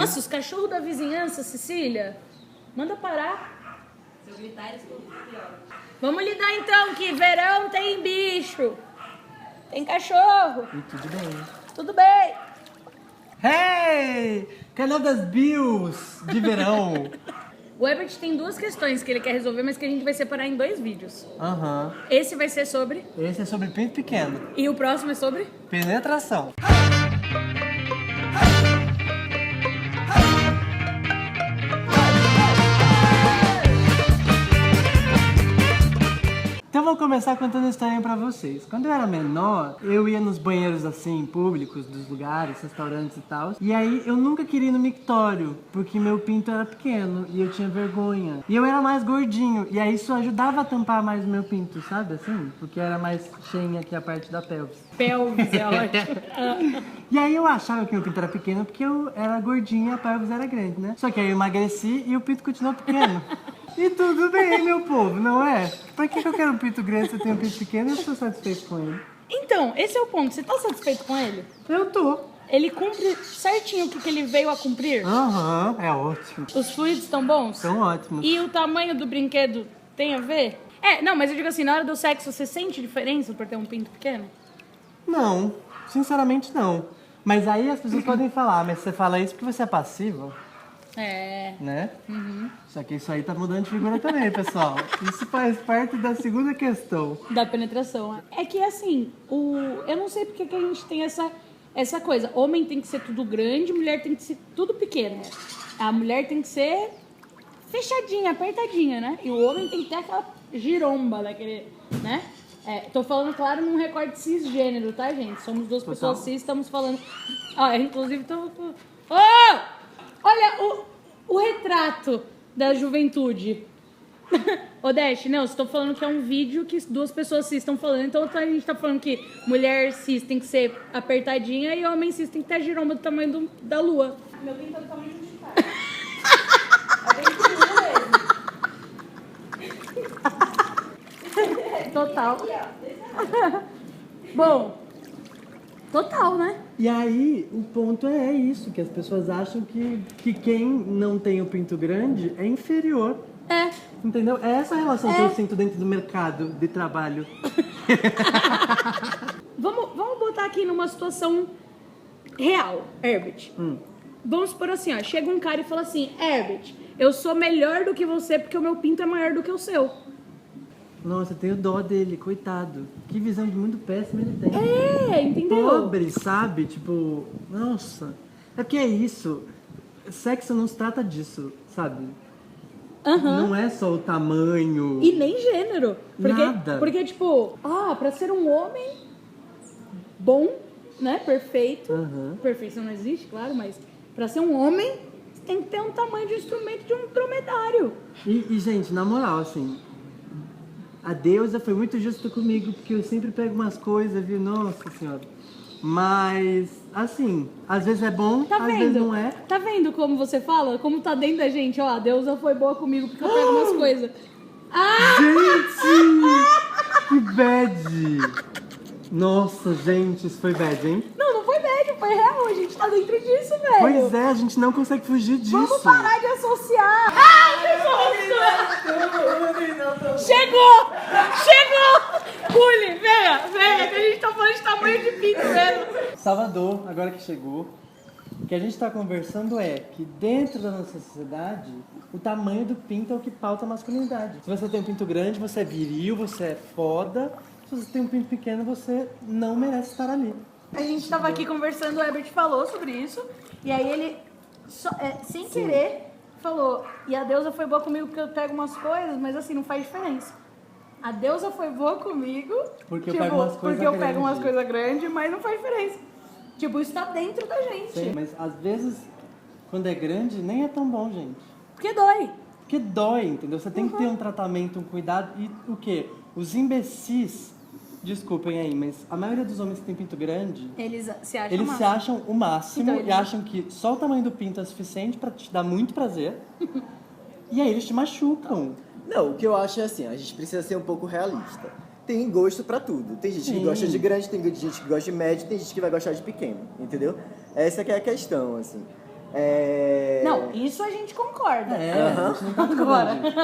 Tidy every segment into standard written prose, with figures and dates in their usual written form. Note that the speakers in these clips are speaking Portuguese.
Nossa, os cachorros da vizinhança, Cecília. Manda parar. Se eu gritar, eles ficam pior. Vamos lidar então, que verão tem bicho. Tem cachorro. E tudo bem. Tudo bem. Hey! Canal das Bills de verão. O Herbert tem duas questões que ele quer resolver, mas que a gente vai separar em 2 vídeos. Aham. Esse vai ser sobre... Esse é sobre pinto pequeno. E o próximo é sobre... Penetração. Então vou começar contando a historinha pra vocês. Quando eu era menor, eu ia nos banheiros assim, públicos, dos lugares, restaurantes e tal. E aí eu nunca queria ir no mictório, porque meu pinto era pequeno e eu tinha vergonha. E eu era mais gordinho, e aí isso ajudava a tampar mais o meu pinto, sabe assim? Porque era mais cheinha aqui a parte da pelvis. Pelvis, é ótimo. E aí eu achava que meu pinto era pequeno porque eu era gordinho e a pelvis era grande, né? Só que aí eu emagreci e o pinto continuou pequeno. E tudo bem, meu povo, não é? Pra que eu quero um pinto grande se eu tenho um pinto pequeno e eu estou satisfeito com ele? Então, esse é o ponto. Você tá satisfeito com ele? Eu tô. Ele cumpre certinho o que ele veio a cumprir? Aham, é ótimo. Os fluidos estão bons? São ótimos. E o tamanho do brinquedo tem a ver? Não, mas eu digo assim, na hora do sexo, você sente diferença por ter um pinto pequeno? Não, sinceramente não. Mas aí as pessoas podem falar, mas você fala isso porque você é passivo, né? Uhum. Só que isso aí tá mudando de figura também, pessoal. Isso faz parte da segunda questão. Da penetração. É que assim, eu não sei porque que a gente tem essa coisa. Homem tem que ser tudo grande, mulher tem que ser tudo pequeno. A mulher tem que ser fechadinha, apertadinha, né? E o homem tem que ter aquela giromba daquele, né? Tô falando, claro, num recorte cisgênero, tá, gente? Somos duas pessoas cis, estamos falando... inclusive, olha o retrato da juventude. Odete, não, estou falando que é um vídeo que 2 pessoas cis estão falando. Então a gente tá falando que mulher cis tem que ser apertadinha e homem cis tem que ter a giromba do tamanho da lua. Meu pinto é do tamanho de um chiclete. É bem pequeno mesmo. Total. Bom, total, né? E aí, o ponto é isso, que as pessoas acham que quem não tem o pinto grande é inferior. Entendeu? É essa a relação que eu sinto dentro do mercado de trabalho. Vamos botar aqui numa situação real, Herbert. Vamos supor assim, ó, chega um cara e fala assim, Herbert, eu sou melhor do que você porque o meu pinto é maior do que o seu. Nossa, eu tenho dó dele, coitado. Que visão de mundo péssima ele tem. Entendeu? Pobre, sabe? Tipo, nossa. É porque é isso. Sexo não se trata disso, sabe? Não é só o tamanho. E nem gênero. Nada. Porque, tipo, pra ser um homem bom, né, perfeito. Perfeição não existe, claro, mas pra ser um homem, você tem que ter um tamanho de instrumento de um dromedário. E, gente, na moral, assim, a deusa foi muito justa comigo, porque eu sempre pego umas coisas, viu? Nossa Senhora. Mas, assim, às vezes é bom, às vezes não é. Tá vendo como você fala? Como tá dentro da gente, ó, a deusa foi boa comigo porque eu pego umas coisas. Gente! Que bad! Nossa, gente, isso foi bad, hein? Não foi bad, foi real, a gente tá dentro disso, velho. Pois é, a gente não consegue fugir disso. Vamos parar de associar. Chegou! Pule, venha, que a gente tá falando de tamanho de pinto mesmo. Salvador, agora que chegou, o que a gente está conversando é que dentro da nossa sociedade, o tamanho do pinto é o que pauta a masculinidade. Se você tem um pinto grande, você é viril, você é foda. Se você tem um pinto pequeno, você não merece estar ali. A gente tava aqui conversando, o Herbert falou sobre isso, e aí ele, sem querer, falou, e a deusa foi boa comigo porque eu pego umas coisas, mas assim, não faz diferença. A deusa foi boa comigo, porque eu pego umas coisas grandes, mas não faz diferença. Tipo, isso tá dentro da gente. Sim, mas às vezes, quando é grande, nem é tão bom, gente. Porque dói. Porque dói, entendeu? Você tem que ter um tratamento, um cuidado. E o quê? Os imbecis, desculpem aí, mas a maioria dos homens que tem pinto grande, eles se acham o máximo então, e acham que só o tamanho do pinto é suficiente pra te dar muito prazer. E aí eles te machucam. Não, o que eu acho é assim, a gente precisa ser um pouco realista. Tem gosto pra tudo. Tem gente que gosta de grande, tem gente que gosta de médio, tem gente que vai gostar de pequeno, entendeu? Essa que é a questão, assim. Não, isso a gente concorda. A gente não tá Agora, disso.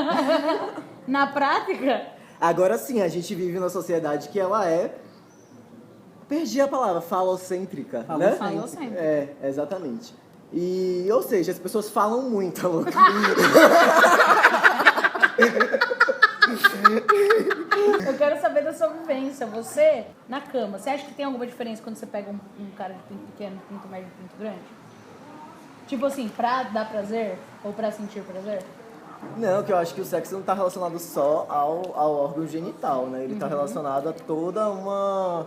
na prática, Agora sim, a gente vive numa sociedade que ela é... Perdi a palavra, falocêntrica, né? Falocêntrica. É, exatamente. E, ou seja, as pessoas falam muito, louco. eu quero saber da sua vivência. Você, na cama, você acha que tem alguma diferença quando você pega um cara de pinto pequeno, pinto médio e pinto grande? Tipo assim, pra dar prazer ou pra sentir prazer? Não, que eu acho que o sexo não tá relacionado só ao órgão genital, né? Ele tá relacionado a toda uma...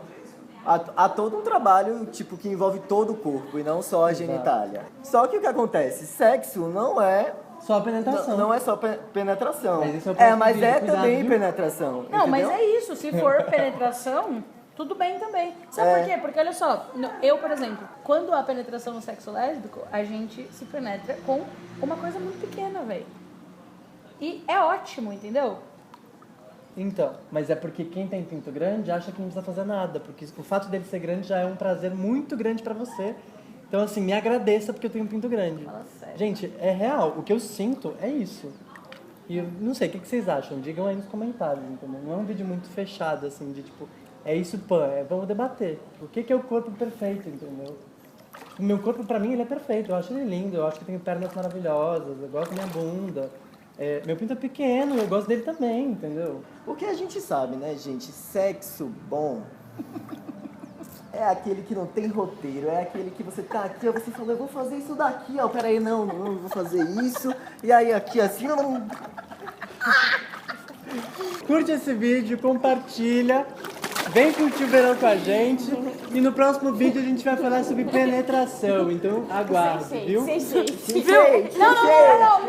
A todo um trabalho, tipo, que envolve todo o corpo e não só a genitália. Só que o que acontece? Sexo não é... Só a penetração. Não é só penetração. Mas esse é o ponto Mas de é cuidado, também viu? penetração. Não, entendeu? mas é isso. Se for penetração, tudo bem também. Sabe por quê? Porque, olha só, eu, por exemplo, quando há penetração no sexo lésbico, a gente se penetra com uma coisa muito pequena, velho. E é ótimo, entendeu? Então, mas é porque quem tem pinto grande acha que não precisa fazer nada, porque o fato dele ser grande já é um prazer muito grande pra você. Então, assim, me agradeça porque eu tenho um pinto grande. Fala sério. Gente, é real. O que eu sinto é isso. E eu não sei, o que vocês acham? Digam aí nos comentários, entendeu? Não é um vídeo muito fechado, assim, de tipo, é isso, pan, vamos debater. O que é o corpo perfeito, entendeu? O meu corpo, pra mim, ele é perfeito. Eu acho ele lindo, eu acho que eu tenho pernas maravilhosas, eu gosto da minha bunda. Meu pinto é pequeno, eu gosto dele também, entendeu? O que a gente sabe, né, gente? Sexo bom é aquele que não tem roteiro, é aquele que você tá aqui, ó, você fala, eu vou fazer isso daqui, ó, peraí, não, eu vou fazer isso, e aí aqui assim, eu não... Curte esse vídeo, compartilha, vem curtir o verão com a gente e no próximo vídeo a gente vai falar sobre penetração, então aguarde, viu? Sei. Viu? Não,